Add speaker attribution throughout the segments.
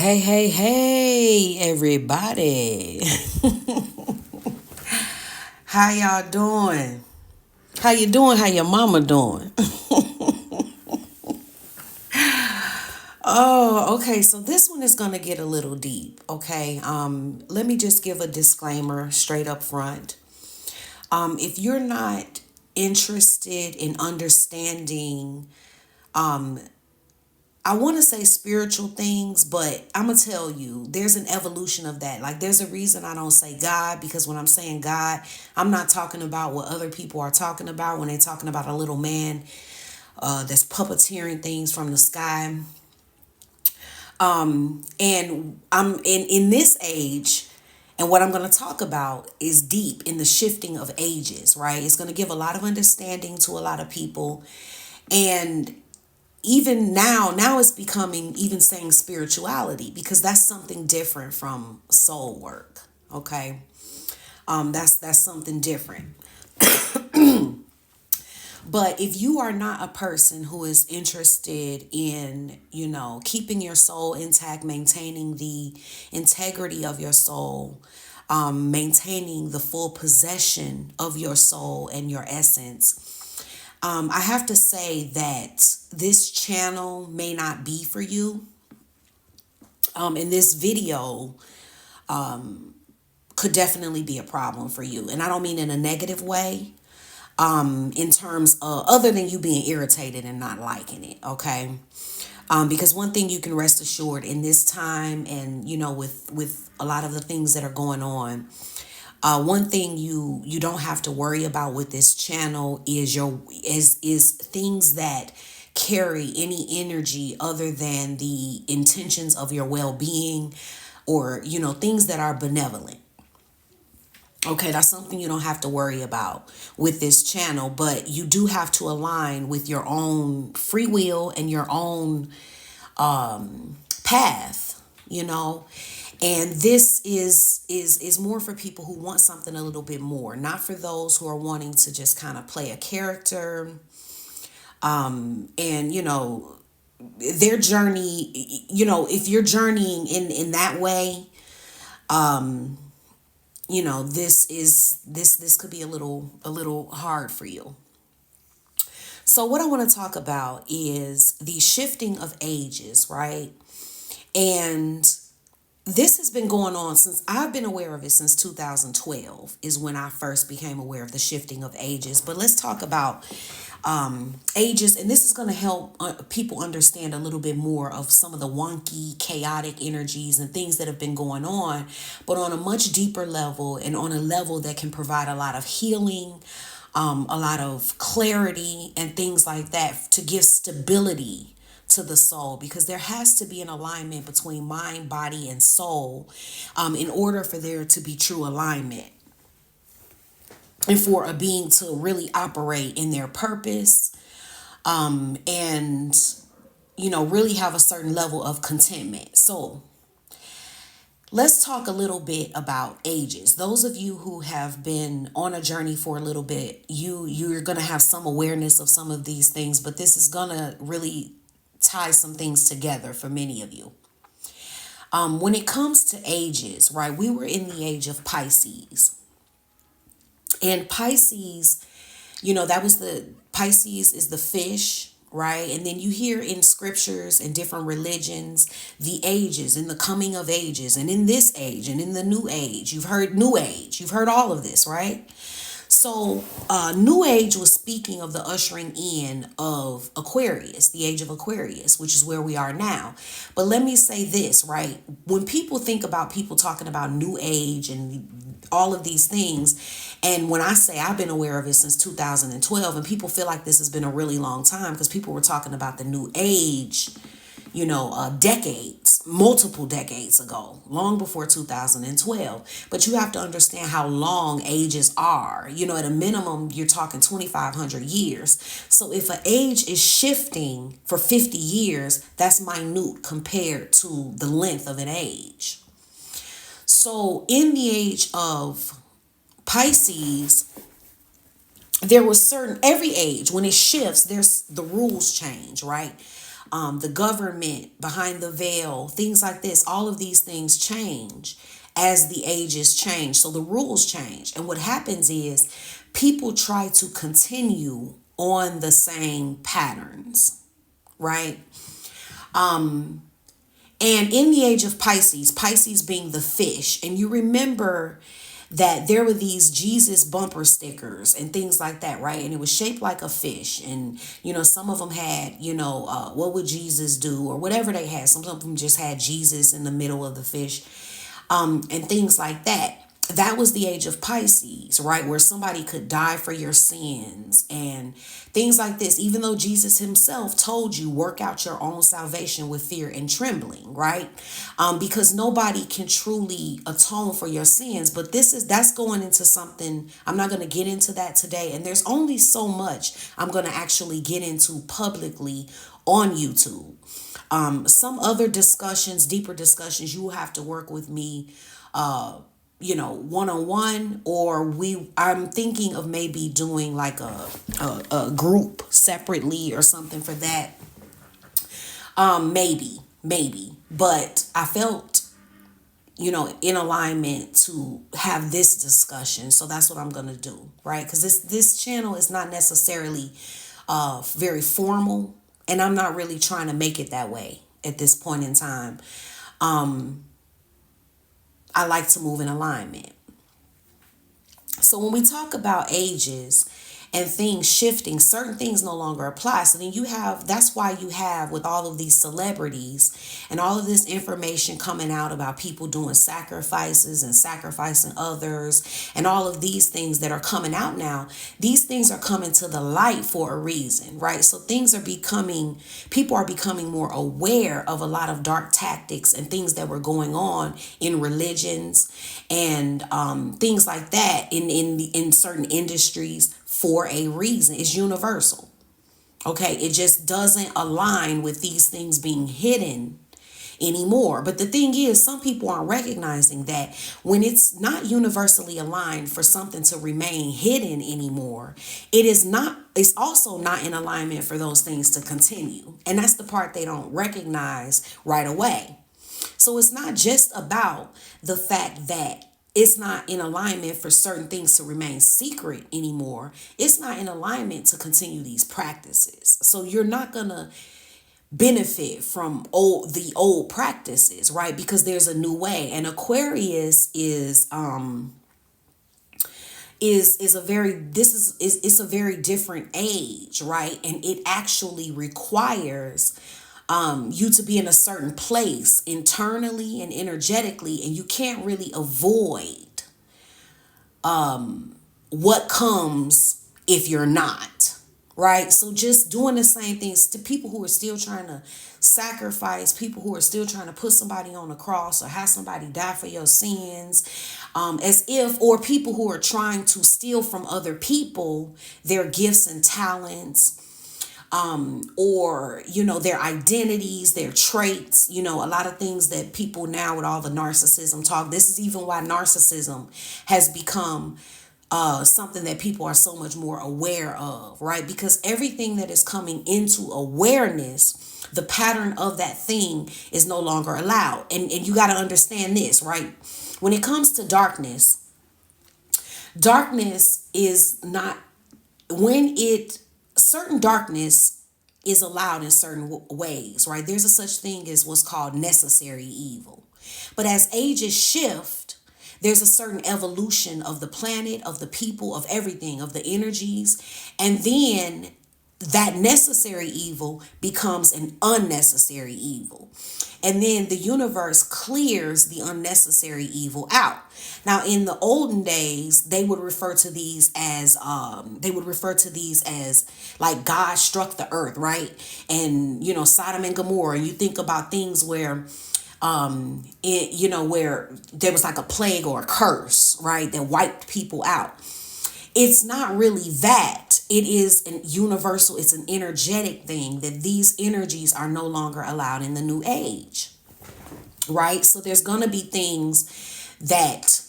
Speaker 1: Hey, hey, hey, everybody. How y'all doing? How you doing? How your mama doing? Oh, okay. So this one is going to get a little deep, okay? Let me just give a disclaimer straight up front. If you're not interested in understanding, I want to say spiritual things, but I'm going to tell you, there's an evolution of that. Like, there's a reason I don't say God, because when I'm saying God, I'm not talking about what other people are talking about when they're talking about a little man that's puppeteering things from the sky. And I'm in this age, and what I'm going to talk about is deep in the shifting of ages, right? It's going to give a lot of understanding to a lot of people. And even now it's becoming even saying spirituality, because that's something different from soul work. Okay. That's something different. But if you are not a person who is interested in, keeping your soul intact, maintaining the integrity of your soul, maintaining the full possession of your soul and your essence, I have to say that this channel may not be for you. And this video could definitely be a problem for you. And I don't mean in a negative way, in terms of other than you being irritated and not liking it, okay? Because one thing you can rest assured in this time, and with a lot of the things that are going on, one thing you don't have to worry about with this channel is is things that carry any energy other than the intentions of your well-being, or things that are benevolent. Okay, that's something you don't have to worry about with this channel, but you do have to align with your own free will and your own path, And this is more for people who want something a little bit more, not for those who are wanting to just kind of play a character. And their journey, if you're journeying in that way, this could be a little hard for you. So what I want to talk about is the shifting of ages, right? And this has been going on since I've been aware of it since 2012 is when I first became aware of the shifting of ages. But let's talk about ages, and this is going to help people understand a little bit more of some of the wonky, chaotic energies and things that have been going on, but on a much deeper level, and on a level that can provide a lot of healing, a lot of clarity and things like that, to give stability to the soul, because there has to be an alignment between mind, body, and soul, in order for there to be true alignment, and for a being to really operate in their purpose, and really have a certain level of contentment. So let's talk a little bit about ages. Those of you who have been on a journey for a little bit, you're going to have some awareness of some of these things, but this is going to really tie some things together for many of you. When it comes to ages, right, we were in the age of Pisces. And Pisces, that was Pisces is the fish, right? And then you hear in scriptures and different religions, the ages and the coming of ages, and in this age and in the new age. You've heard new age. You've heard all of this, right? So New Age was speaking of the ushering in of Aquarius, the age of Aquarius, which is where we are now. But let me say this, right? When people think about people talking about New Age and all of these things, and when I say I've been aware of it since 2012, and people feel like this has been a really long time because people were talking about the New Age, decades, multiple decades ago, long before 2012. But you have to understand how long ages are. At a minimum, you're talking 2,500 years. So if an age is shifting for 50 years, that's minute compared to the length of an age. So in the age of Pisces, there was every age, when it shifts, there's the rules change, right? the government behind the veil, things like this. All of these things change as the ages change. So the rules change. And what happens is people try to continue on the same patterns, right? And in the age of Pisces, Pisces being the fish, and you remember that there were these Jesus bumper stickers and things like that, right? And it was shaped like a fish. And, some of them had, what would Jesus do or whatever they had. Some of them just had Jesus in the middle of the fish, and things like that. That was the age of Pisces, right? Where somebody could die for your sins and things like this. Even though Jesus himself told you, work out your own salvation with fear and trembling, right? Because nobody can truly atone for your sins. But that's going into something. I'm not going to get into that today. And there's only so much I'm going to actually get into publicly on YouTube. Some other discussions, deeper discussions, you will have to work with me, one-on-one, or I'm thinking of maybe doing like a group separately or something for that. Maybe, but I felt, in alignment to have this discussion. So that's what I'm going to do, right? Because this channel is not necessarily very formal, and I'm not really trying to make it that way at this point in time. I like to move in alignment. So when we talk about ages and things shifting, certain things no longer apply. So then that's why you have with all of these celebrities and all of this information coming out about people doing sacrifices and sacrificing others and all of these things that are coming out now. These things are coming to the light for a reason, right? So people are becoming more aware of a lot of dark tactics and things that were going on in religions and things like that in certain industries for a reason. It's universal. Okay, it just doesn't align with these things being hidden anymore. But the thing is, some people aren't recognizing that when it's not universally aligned for something to remain hidden anymore, it's also not in alignment for those things to continue. And that's the part they don't recognize right away. So it's not just about the fact that it's not in alignment for certain things to remain secret anymore. It's not in alignment to continue these practices. So you're not going to benefit from the old practices, right? Because there's a new way. And Aquarius is a very different age, right? And it actually requires you to be in a certain place internally and energetically, and you can't really avoid what comes if you're not, right? So just doing the same things to people who are still trying to sacrifice, people who are still trying to put somebody on the cross or have somebody die for your sins, or people who are trying to steal from other people their gifts and talents, or their identities, their traits, a lot of things that people now with all the narcissism talk. This is even why narcissism has become something that people are so much more aware of, right? Because everything that is coming into awareness, the pattern of that thing is no longer allowed. And you got to understand this, right? When it comes to darkness is not, certain darkness is allowed in certain ways, right? There's a such thing as what's called necessary evil. But as ages shift, there's a certain evolution of the planet, of the people, of everything, of the energies. And then that necessary evil becomes an unnecessary evil. And then the universe clears the unnecessary evil out. Now, in the olden days, they would refer to these as like God struck the earth, right? And, Sodom and Gomorrah. And you think about things where where there was like a plague or a curse, right, that wiped people out. It's not really that. It is an universal, it's an energetic thing that these energies are no longer allowed in the new age, right? So there's going to be things that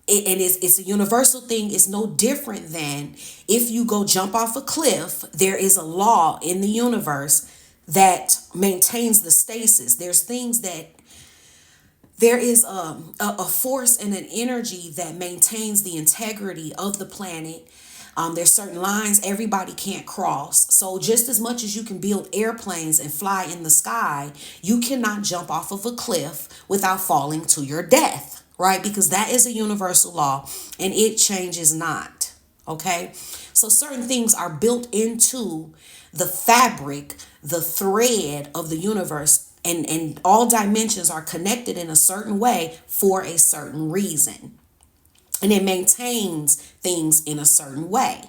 Speaker 1: it's a universal thing. It's no different than if you go jump off a cliff, there is a law in the universe that maintains the stasis. There's things that there is a force and an energy that maintains the integrity of the planet. There's certain lines everybody can't cross. So just as much as you can build airplanes and fly in the sky, you cannot jump off of a cliff without falling to your death, right? Because that is a universal law and it changes not. Okay. So certain things are built into the fabric, the thread of the universe, and all dimensions are connected in a certain way for a certain reason. And it maintains things in a certain way.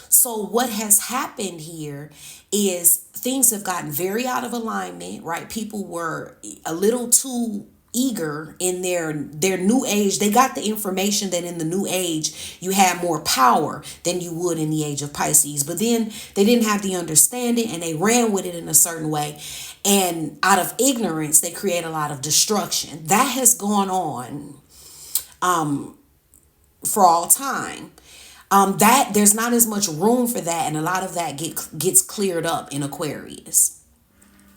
Speaker 1: So what has happened here is things have gotten very out of alignment, right? People were a little too eager in their new age. They got the information that in the new age you had more power than you would in the age of Pisces, but then they didn't have the understanding and they ran with it in a certain way, and out of ignorance they create a lot of destruction that has gone on for all time. That there's not as much room for that, and a lot of that gets cleared up in Aquarius.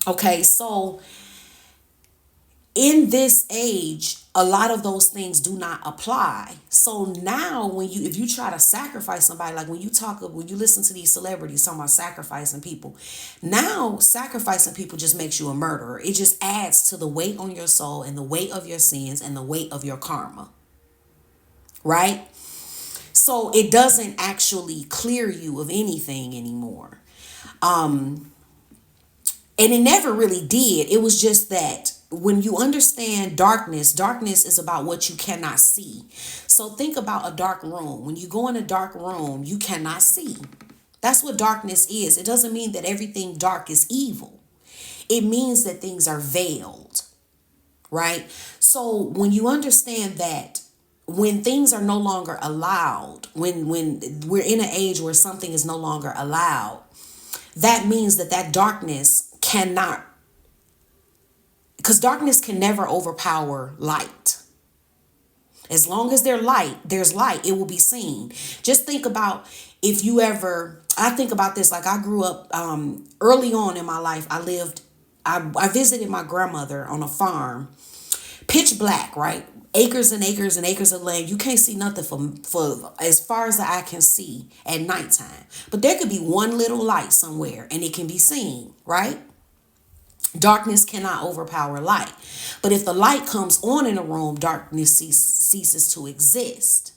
Speaker 1: Okay, so in this age, a lot of those things do not apply. So now if you try to sacrifice somebody, like when you listen to these celebrities talking about sacrificing people, now sacrificing people just makes you a murderer. It just adds to the weight on your soul and the weight of your sins and the weight of your karma. Right? So it doesn't actually clear you of anything anymore. And it never really did. It was just that when you understand darkness, darkness is about what you cannot see. So think about a dark room. When you go in a dark room, you cannot see. That's what darkness is. It doesn't mean that everything dark is evil. It means that things are veiled, right? So when you understand that when things are no longer allowed, when we're in an age where something is no longer allowed, that means that darkness cannot, because darkness can never overpower light. As long as there's light, it will be seen. Just think about if you ever, I think about this, like I grew up early on in my life. I visited my grandmother on a farm, pitch black, right? Acres and acres and acres of land. You can't see nothing for as far as the eye can see at nighttime. But there could be one little light somewhere and it can be seen, right? Darkness cannot overpower light. But if the light comes on in a room, darkness ceases to exist.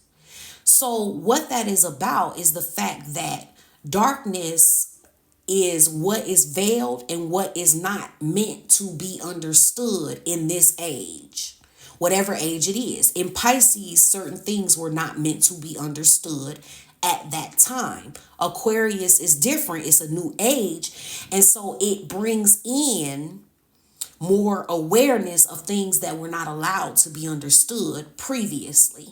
Speaker 1: So what that is about is the fact that darkness is what is veiled and what is not meant to be understood in this age, whatever age it is. In Pisces, certain things were not meant to be understood at that time. Aquarius is different. It's a new age. And so it brings in more awareness of things that were not allowed to be understood previously.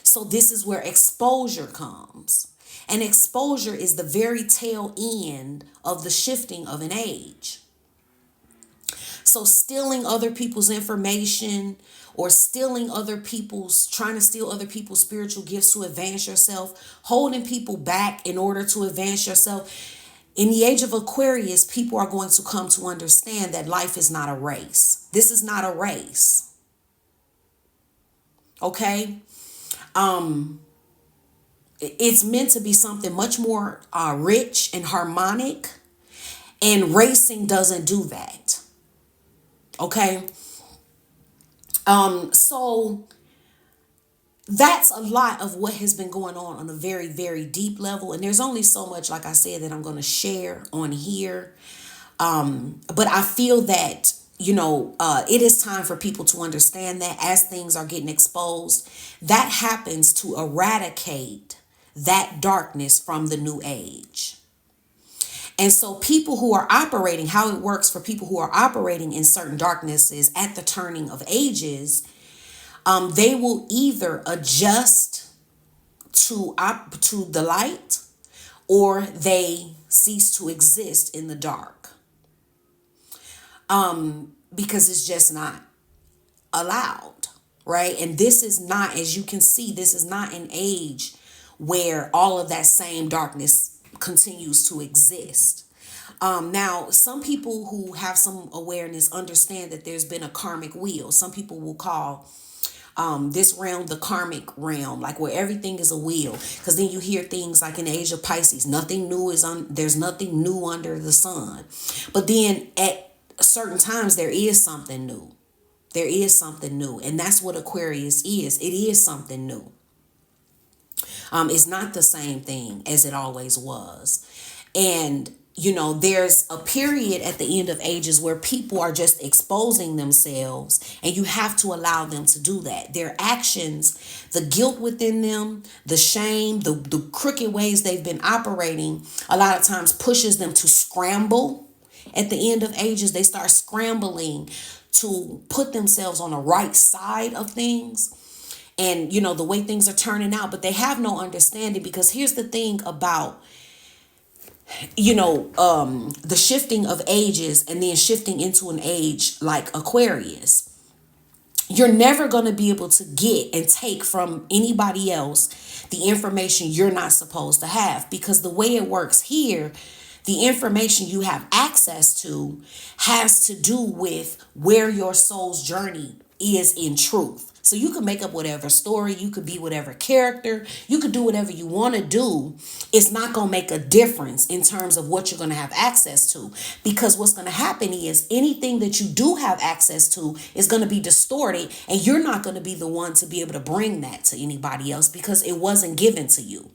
Speaker 1: So this is where exposure comes. And exposure is the very tail end of the shifting of an age. So stealing other people's information or trying to steal other people's spiritual gifts to advance yourself, holding people back in order to advance yourself. In the age of Aquarius, people are going to come to understand that life is not a race. This is not a race. Okay? It's meant to be something much more rich and harmonic, and racing doesn't do that. Okay? So that's a lot of what has been going on a very, very deep level. And there's only so much, like I said, that I'm going to share on here. But I feel that, it is time for people to understand that as things are getting exposed, that happens to eradicate that darkness from the new age. And so people who are operating, how it works for people who are operating in certain darknesses at the turning of ages, they will either adjust to the light or they cease to exist in the dark. Because it's just not allowed, right? And this is not, as you can see, this is not an age where all of that same darkness continues to exist. Now, some people who have some awareness understand that there's been a karmic wheel. Some people will call this realm the karmic realm, like where everything is a wheel. Because then you hear things like in the age of Pisces, nothing new is there's nothing new under the sun. But then at certain times there is something new. There is something new, and that's what Aquarius is. It is something new. It's not the same thing as it always was. And, there's a period at the end of ages where people are just exposing themselves, and you have to allow them to do that. Their actions, the guilt within them, the shame, the crooked ways they've been operating, a lot of times pushes them to scramble. At the end of ages, they start scrambling to put themselves on the right side of things, and the way things are turning out, but they have no understanding. Because here's the thing about the shifting of ages, and then shifting into an age like Aquarius, you're never going to be able to get and take from anybody else the information you're not supposed to have. Because the way it works here, the information you have access to has to do with where your soul's journey is in truth. So you can make up whatever story, you could be whatever character, you could do whatever you want to do. It's not going to make a difference in terms of what you're going to have access to. Because what's going to happen is anything that you do have access to is going to be distorted, and you're not going to be the one to be able to bring that to anybody else because it wasn't given to you.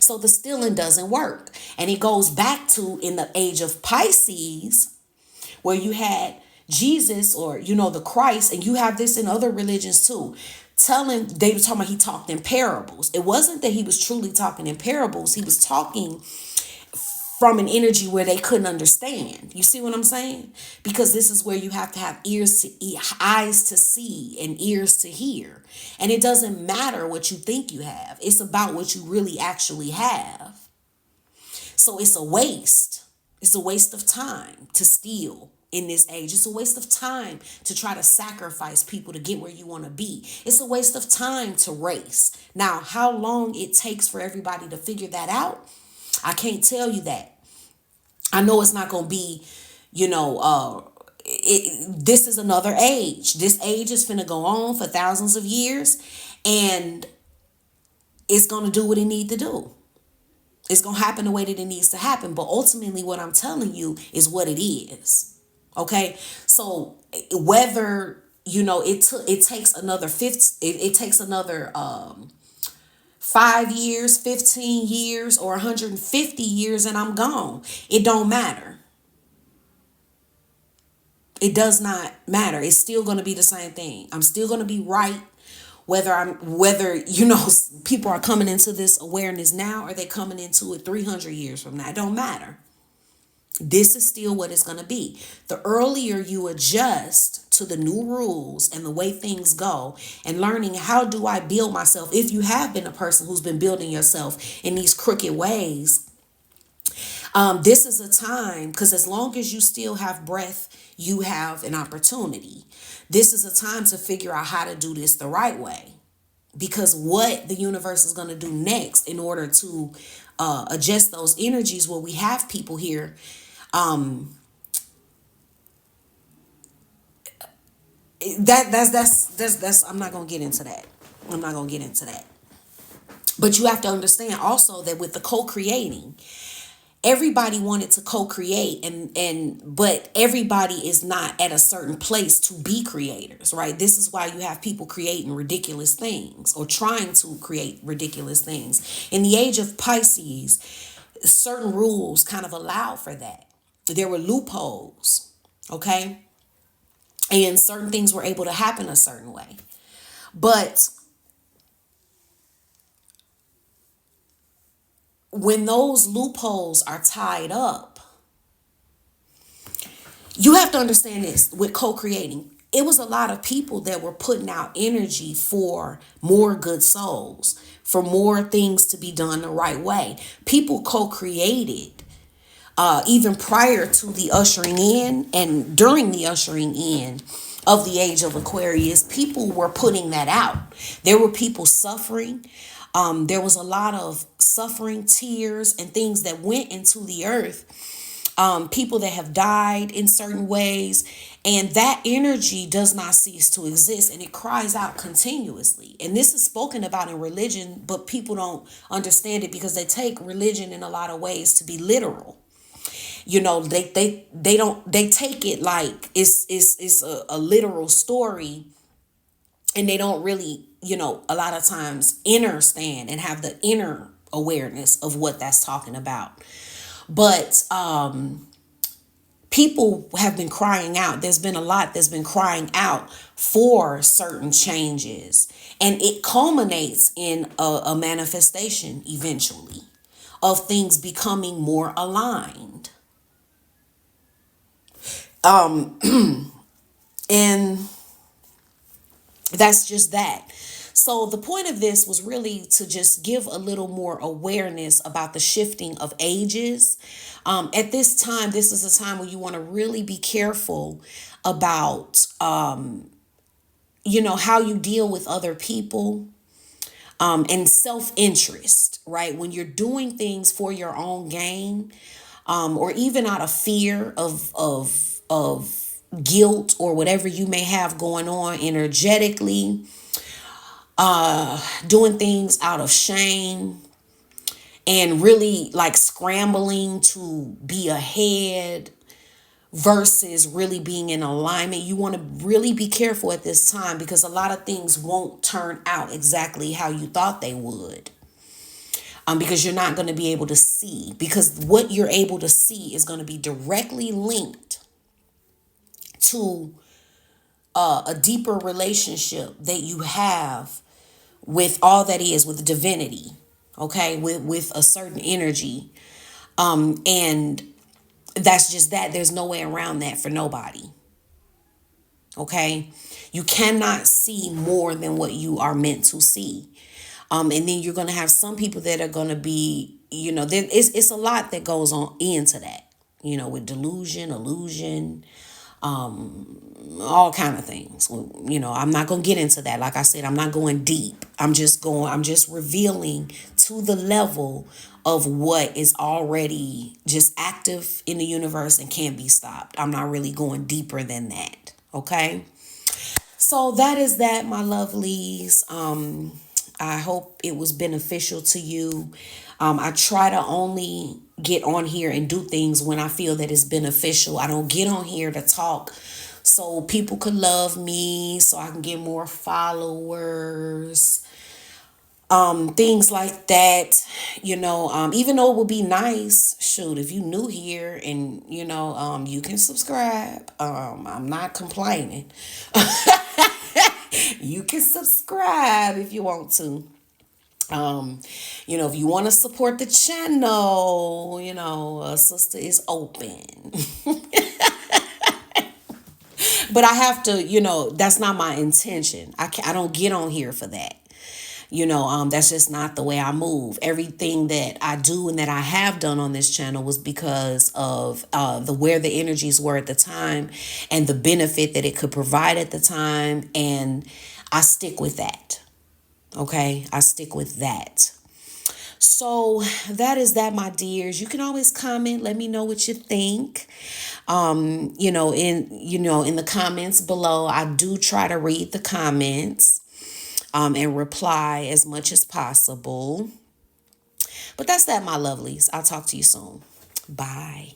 Speaker 1: So the stealing doesn't work. And it goes back to in the age of Pisces, where you had Jesus, or the Christ, and you have this in other religions too. They were talking about he talked in parables. It wasn't that he was truly talking in parables. He was talking from an energy where they couldn't understand. You see what I'm saying? Because this is where you have to have eyes to see and ears to hear. And it doesn't matter what you think you have. It's about what you really actually have. So it's a waste. It's a waste of time to steal in this age. It's a waste of time to try to sacrifice people to get where you want to be. It's a waste of time to race. Now, how long it takes for everybody to figure that out, I can't tell you that. I know it's not going to be, this is another age. This age is finna go on for thousands of years, and it's going to do what it need to do. It's going to happen the way that it needs to happen. But ultimately, what I'm telling you is what it is. Okay, so whether it takes another 5 years, 15 years, or 150 years, and I'm gone. It don't matter. It does not matter. It's still going to be the same thing. I'm still going to be right, whether people are coming into this awareness now, or they coming into it 300 years from now. It don't matter. This is still what it's going to be. The earlier you adjust to the new rules and the way things go, and learning how do I build myself, if you have been a person who's been building yourself in these crooked ways, this is a time, because as long as you still have breath, you have an opportunity. This is a time to figure out how to do this the right way. Because what the universe is going to do next in order to adjust those energies, where we have people here that's I'm not gonna get into that. But you have to understand also that with the co-creating, everybody wanted to co-create, but everybody is not at a certain place to be creators, right? This is why you have people creating ridiculous things, or trying to create ridiculous things. In the age of Pisces, certain rules kind of allow for that. There were loopholes, okay? And certain things were able to happen a certain way. But when those loopholes are tied up, you have to understand this with co-creating. It was a lot of people that were putting out energy for more good souls, for more things to be done the right way. People co-created even prior to the ushering in and during the ushering in of the age of Aquarius. People were putting that out. There were people suffering. There was a lot of suffering, tears, and things that went into the earth people that have died in certain ways. And that energy does not cease to exist, and it cries out continuously. And this is spoken about in religion, but people don't understand it because they take religion in a lot of ways to be literal. They take it like it's a literal story, and they don't really, a lot of times understand and have the inner awareness of what that's talking about. But people have been crying out. There's been a lot that's been crying out for certain changes, and it culminates in a manifestation eventually of things becoming more aligned. And that's just that. So the point of this was really to just give a little more awareness about the shifting of ages. At this time, this is a time where you want to really be careful about, how you deal with other people, and self-interest, right? When you're doing things for your own gain, or even out of fear of guilt or whatever you may have going on energetically, doing things out of shame, and really like scrambling to be ahead versus really being in alignment. You want to really be careful at this time, because a lot of things won't turn out exactly how you thought they would. Because you're not going to be able to see, because what you're able to see is going to be directly linked to a deeper relationship that you have with all that is, with divinity, okay, with a certain energy. And that's just that. There's no way around that for nobody. Okay. You cannot see more than what you are meant to see. And then you're going to have some people that are going to be, it's a lot that goes on into that, with delusion, illusion, all kind of things. I'm not going to get into that. Like I said, I'm not going deep. I'm just revealing to the level of what is already just active in the universe and can't be stopped. I'm not really going deeper than that. Okay. So that is that, my lovelies. I hope it was beneficial to you. I try to only get on here and do things when I feel that it's beneficial. I don't get on here to talk so people could love me, so I can get more followers, things like that. Even though it would be nice, shoot, if you new here and you can subscribe. I'm not complaining. You can subscribe if you want to. If you want to support the channel, a sister is open. But I have to, that's not my intention. I don't get on here for that. That's just not the way I move. Everything that I do and that I have done on this channel was because of where the energies were at the time and the benefit that it could provide at the time. And I stick with that. Okay, I stick with that. So that is that, my dears. You can always comment. Let me know what you think. In the comments below. I do try to read the comments, and reply as much as possible. But that's that, my lovelies. I'll talk to you soon. Bye.